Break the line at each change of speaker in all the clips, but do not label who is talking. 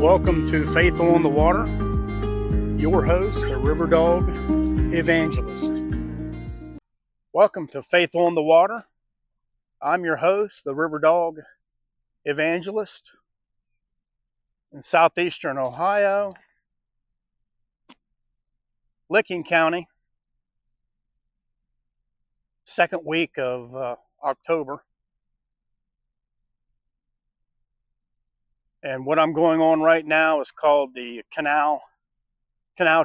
welcome to Faith on the Water. Your host, the Riverdog Evangelist. Welcome to Faith on the Water. I'm your host, the Riverdog Evangelist in southeastern Ohio, Licking County, second week of October. And what I'm going on right now is called the Canal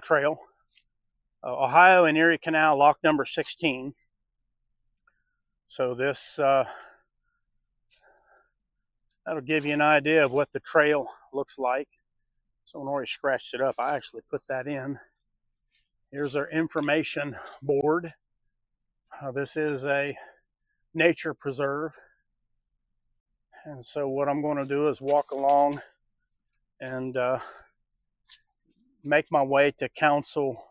Trail, Ohio and Eerie Canal Lock number 16. So this that'll give you an idea of what the trail looks like. Someone already scratched it up. I actually put that in. Here's our information board. This is a nature preserve. And so what I'm going to do is walk along and make my way to Council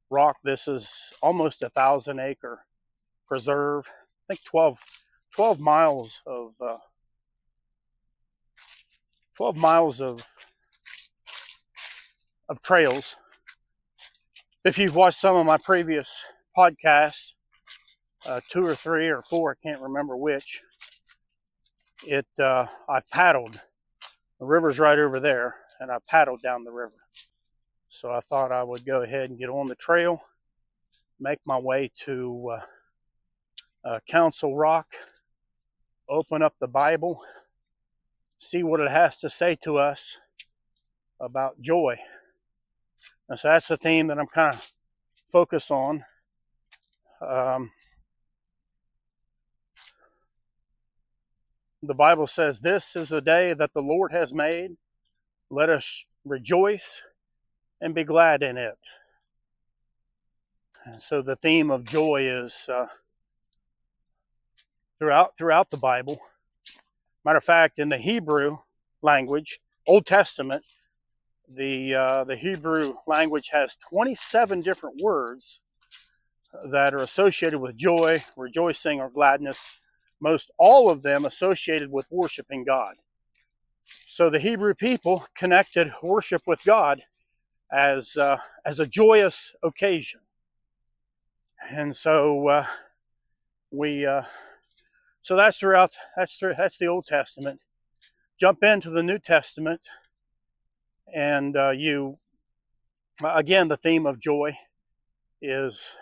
Rock. This is almost 1,000-acre preserve. I think 12 miles of 12 miles of trails. If you've watched some of my previous podcasts, 2 or 3 or 4, I can't remember which, I paddled. The river's right over there, and I paddled down the river. So I thought I would go ahead and get on the trail, make my way to Council Rock, open up the Bible, see what it has to say to us about joy. And so that's the theme that I'm kind of focused on. The Bible says, "This is a day that the Lord has made. Let us rejoice and be glad in it." And so the theme of joy is throughout the Bible. Matter of fact, in the Hebrew language, Old Testament, the Hebrew language has 27 different words that are associated with joy, rejoicing, or gladness. Most all of them associated with worshiping God. So the Hebrew people connected worship with God as a joyous occasion, and so so that's that's the Old Testament. Jump into the New Testament, and again, the theme of joy is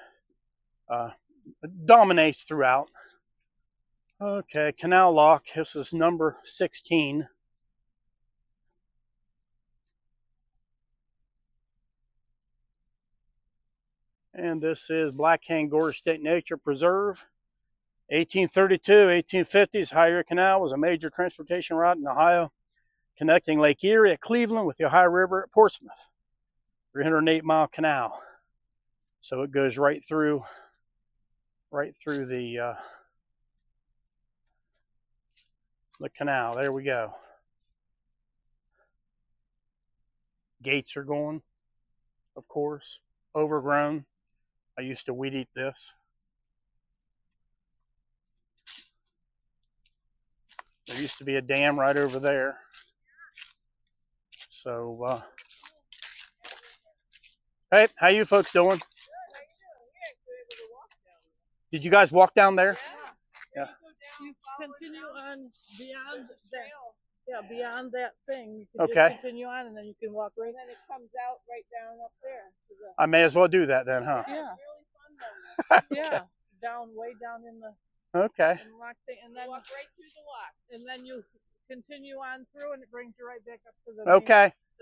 dominates throughout. Okay, Canal Lock. This is number 16. And this is Black Hand Gorge State Nature Preserve. 1832, 1850s, Ohio Eerie Canal was a major transportation route in Ohio, connecting Lake Erie at Cleveland with the Ohio River at Portsmouth. 308-mile canal. So it goes right through the canal. There we go. Gates are going, of course. Overgrown. I used to weed eat this. There used to be a dam right over there. So, hey, how you folks doing? Did you guys walk down there? Yeah.
You continue on beyond that. Yeah, beyond that thing. You can
Okay.
just continue on, and then you can walk right. And then it comes out right down up there.
I may as well do that then, huh?
Yeah. Really fun down there. Yeah. Way down in the.
Okay.
In the lock thing, and then walk right through the lock, and then you continue on through, and it brings you right back up to the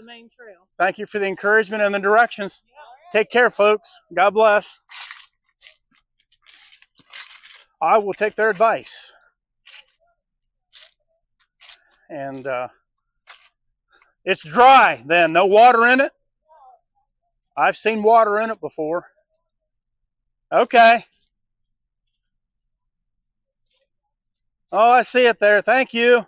main trail.
Thank you for the encouragement and the directions. Yeah. Take care, folks. God bless. I will take their advice. And it's dry then, no water in it? I've seen water in it before. Okay. Oh, I see it there. Thank you.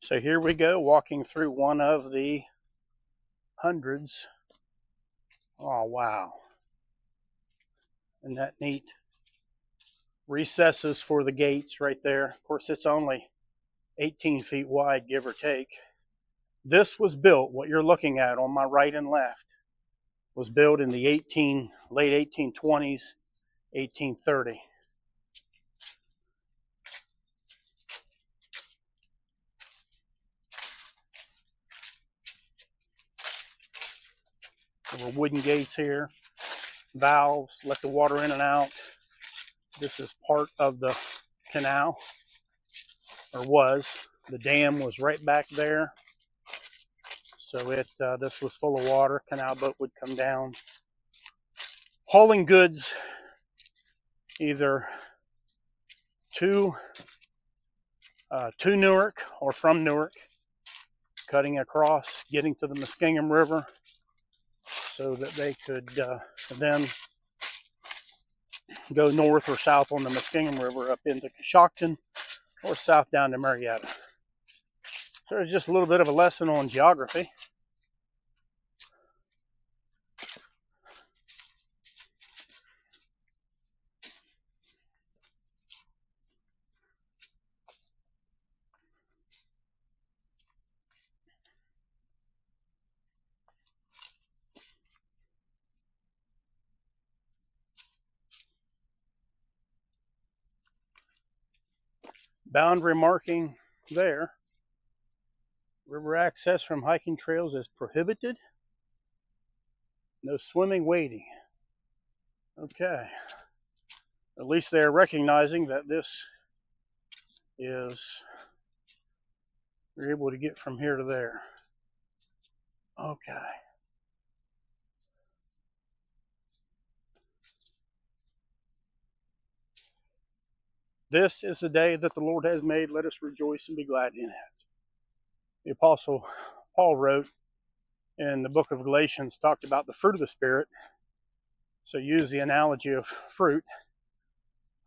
So here we go, walking through one of the hundreds Oh, wow. Isn't that neat? Recesses for the gates right there. Of course, it's only 18 feet wide, give or take. This was built, what you're looking at on my right and left, was built in the late 1820s, 1830. There were wooden gates here, valves, let the water in and out. This is part of the canal, or was. The dam was right back there. So this was full of water. Canal boat would come down, hauling goods either to Newark or from Newark, cutting across, getting to the Muskingum River, so that they could then go north or south on the Muskingum River up into Coshocton or south down to Marietta. So there's just a little bit of a lesson on geography. Boundary marking there. River access from hiking trails is prohibited. No swimming, wading. Okay. At least they're recognizing that this is, you're able to get from here to there. Okay. This is the day that the Lord has made. Let us rejoice and be glad in it. The Apostle Paul wrote in the book of Galatians, talked about the fruit of the Spirit. So use the analogy of fruit.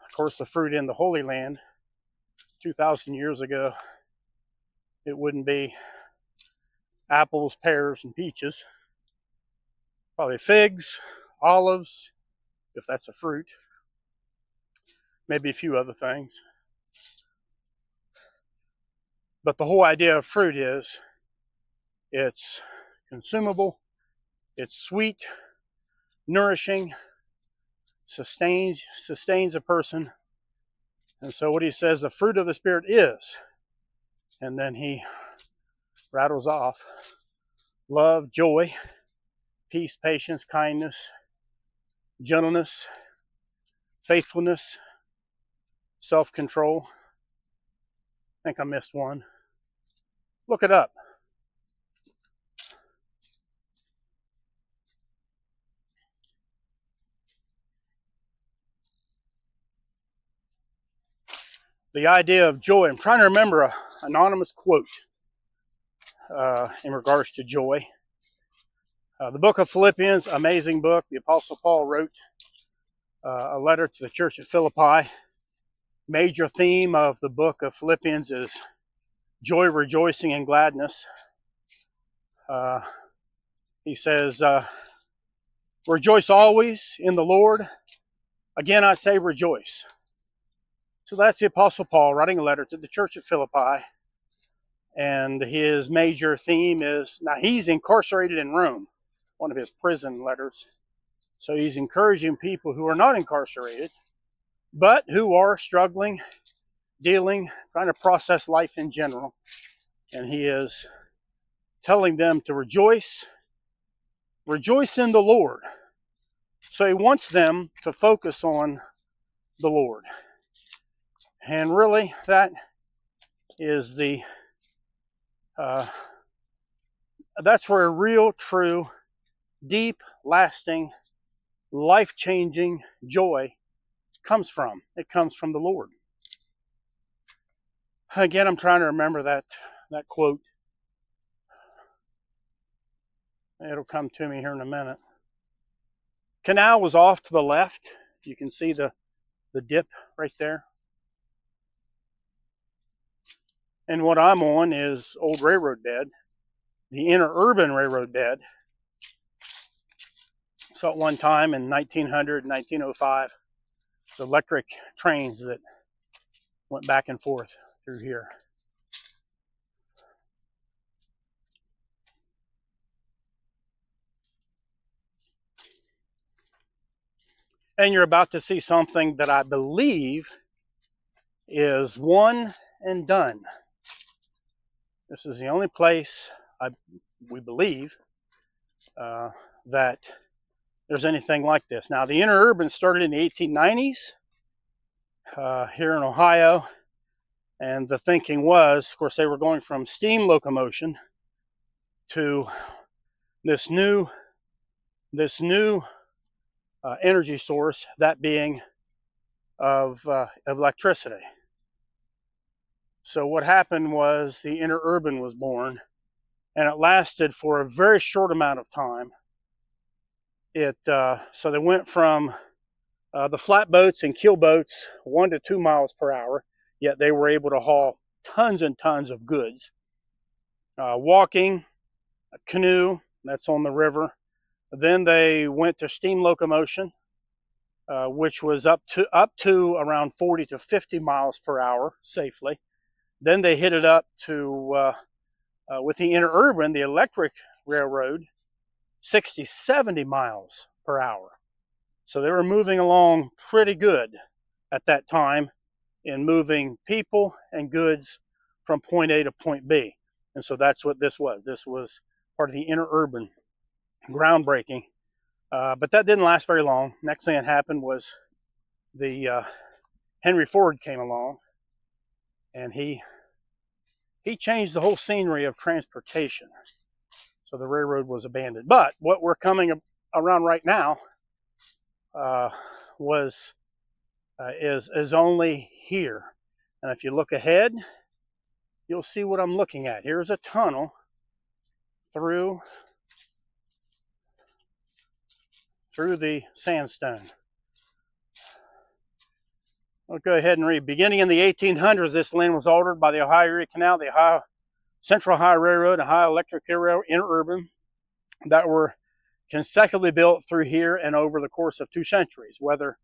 Of course, the fruit in the Holy Land 2,000 years ago, it wouldn't be apples, pears, and peaches. Probably figs, olives, if that's a fruit. Maybe a few other things. But the whole idea of fruit is it's consumable, it's sweet, nourishing, sustains a person. And so what he says the fruit of the Spirit is, and then he rattles off love, joy, peace, patience, kindness, gentleness, faithfulness, self-control. I think I missed one. Look it up. The idea of joy. I'm trying to remember an anonymous quote in regards to joy. The book of Philippians, amazing book. The Apostle Paul wrote a letter to the church at Philippi. Major theme of the book of Philippians is joy, rejoicing, and gladness. He says, rejoice always in the Lord. Again, I say rejoice. So that's the Apostle Paul writing a letter to the church at Philippi. And his major theme is, now he's incarcerated in Rome, one of his prison letters. So he's encouraging people who are not incarcerated, but who are struggling, dealing, trying to process life in general. And he is telling them to rejoice in the Lord. So he wants them to focus on the Lord. And really, that is that's where real, true, deep, lasting, life-changing joy comes from. It comes from the Lord. Again, I'm trying to remember that quote. It'll come to me here in a minute. Canal was off to the left. You can see the dip right there. And what I'm on is old railroad bed, the interurban railroad bed. Saw it one time in 1900, 1905. The electric trains that went back and forth through here. And you're about to see something that I believe is one and done. This is the only place we believe that there's anything like this. Now, the interurban started in the 1890s here in Ohio, and the thinking was, of course, they were going from steam locomotion to this new energy source, that being of electricity. So what happened was the interurban was born, and it lasted for a very short amount of time. So they went from the flatboats and keelboats 1 to 2 miles per hour, yet they were able to haul tons and tons of goods. Walking, a canoe, that's on the river. Then they went to steam locomotion, which was up to around 40 to 50 miles per hour safely. Then they hit it up to, with the interurban, the electric railroad, 60, 70 miles per hour. So they were moving along pretty good at that time in moving people and goods from point A to point B. And so that's what this was. This was part of the interurban, groundbreaking. But that didn't last very long. Next thing that happened was the Henry Ford came along, and he changed the whole scenery of transportation. So the railroad was abandoned. But what we're coming around right now is only here. And if you look ahead, you'll see what I'm looking at. Here's a tunnel through the sandstone. I'll go ahead and read. Beginning in the 1800s, this land was altered by the Ohio Eerie Canal, the Ohio Central Ohio Railroad, Ohio Electric Railroad, interurban, that were consecutively built through here and over the course of 2 centuries. Whether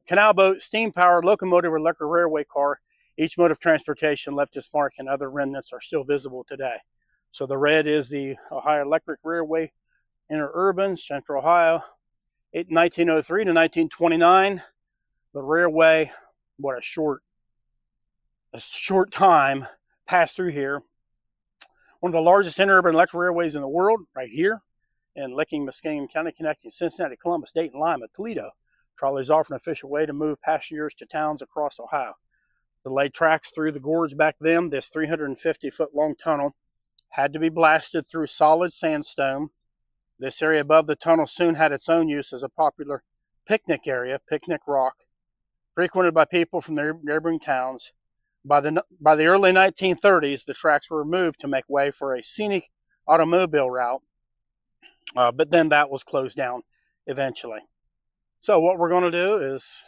canal boat, steam-powered locomotive, or electric railway car, each mode of transportation left its mark, and other remnants are still visible today. So the red is the Ohio Electric Railway, interurban, Central Ohio. 1903 to 1929, the railway, what a short time, passed through here. One of the largest interurban electric railways in the world, right here in Licking, Muscatine County, connecting Cincinnati, Columbus, Dayton, Lima, Toledo. Trolleys offer an efficient way to move passengers to towns across Ohio. To lay tracks through the gorge back then, this 350-foot long tunnel had to be blasted through solid sandstone. This area above the tunnel soon had its own use as a popular picnic area, Picnic Rock, frequented by people from the neighboring towns. By the early 1930s, the tracks were removed to make way for a scenic automobile route, but then that was closed down eventually. So what we're going to do is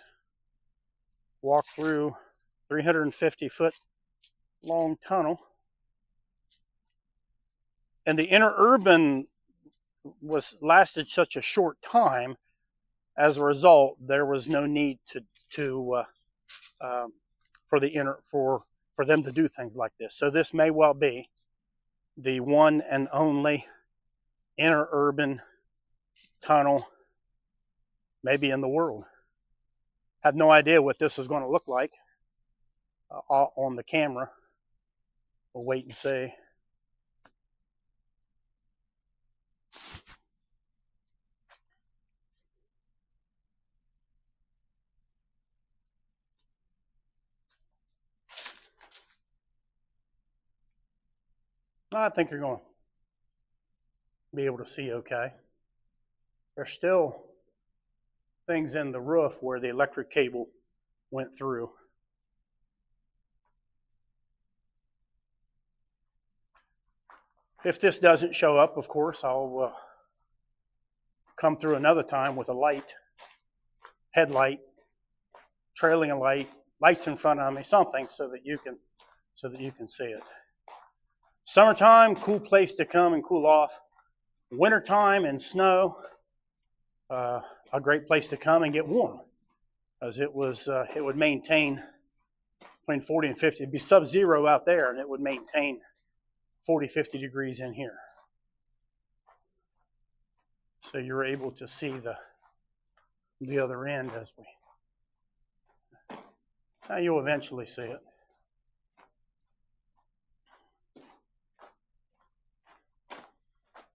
walk through 350-foot long tunnel. And the interurban lasted such a short time. As a result, there was no need for them to do things like this. So this may well be the one and only interurban tunnel maybe in the world. Have no idea what this is going to look like on the camera. We'll wait and see. I think you're going to be able to see okay. There's still things in the roof where the electric cable went through. If this doesn't show up, of course, I'll come through another time with a light, headlight, trailing a light, lights in front of me, something so that you can see it. Summertime, cool place to come and cool off. Wintertime and snow, a great place to come and get warm, as it would maintain between 40 and 50. It'd be sub-zero out there, and it would maintain 40, 50 degrees in here. So you're able to see the other end as we. Now you'll eventually see it.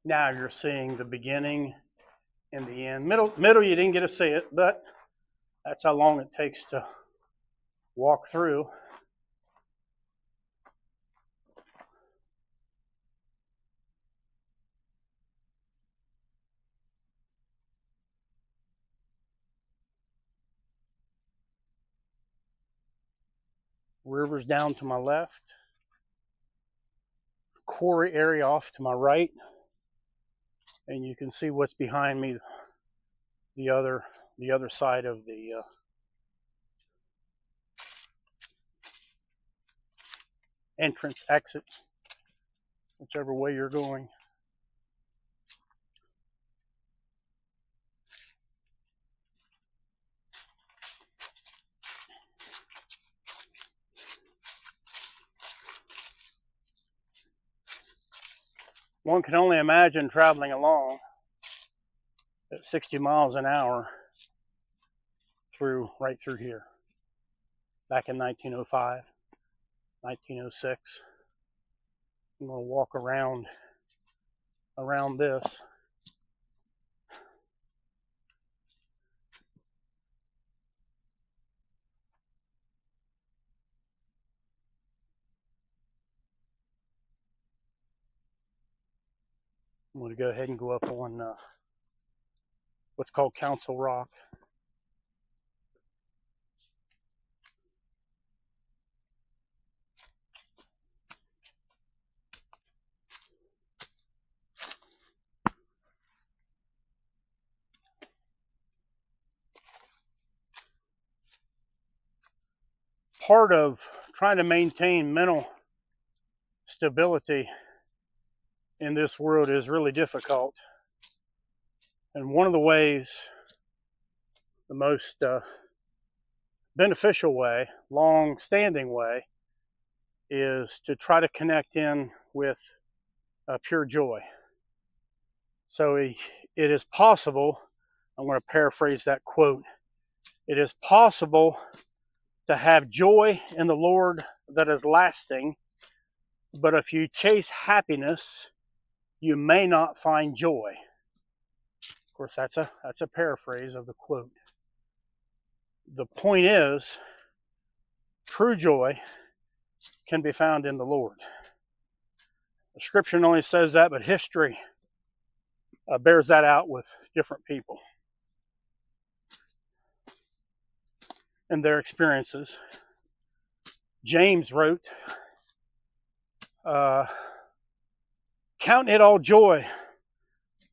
Now you're seeing the beginning and the end. Middle you didn't get to see it, but that's how long it takes to walk through. River's down to my left. Quarry area off to my right. And you can see what's behind me, the other side of the entrance, exit, whichever way you're going. One can only imagine traveling along at 60 miles an hour right through here. Back in 1905, 1906. I'm going to walk around this. I'm going to go ahead and go up on what's called Council Rock. Part of trying to maintain mental stability in this world is really difficult. And one of the ways, the most beneficial way, long-standing way, is to try to connect in with pure joy. So it is possible, I'm going to paraphrase that quote, it is possible to have joy in the Lord that is lasting, but if you chase happiness, you may not find joy. Of course, that's a paraphrase of the quote. The point is, true joy can be found in the Lord. The scripture not only says that, but history bears that out with different people and their experiences. James wrote, count it all joy,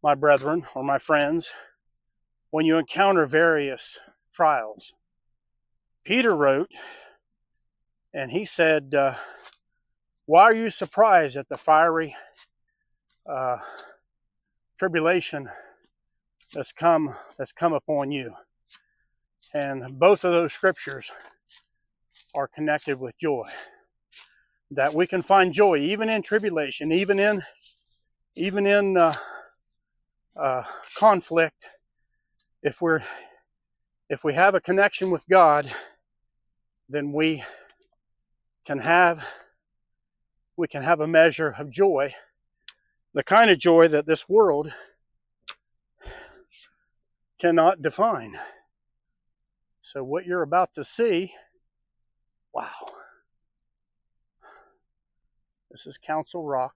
my brethren, or my friends, when you encounter various trials. Peter wrote, and he said, why are you surprised at the fiery tribulation that's come upon you? And both of those scriptures are connected with joy. That we can find joy even in tribulation, even in conflict. If we have a connection with God, then we can have a measure of joy, the kind of joy that this world cannot define. So what you're about to see, wow. This is Council Rock.